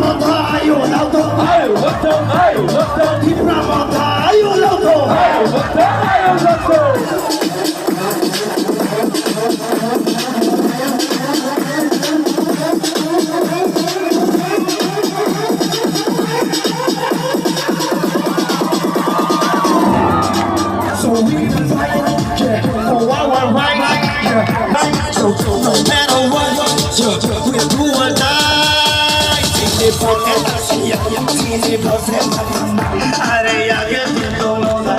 Ayo lauto, ayo lauto, ayo lauto. Di Pramanta, ayo lauto, ayo lauto, ayo lauto. So we can fight, yeah, for our right, yeah. So no matter what, yeah, we'll do or die. Sini poten, siya, sini poten, are ya que no lo da,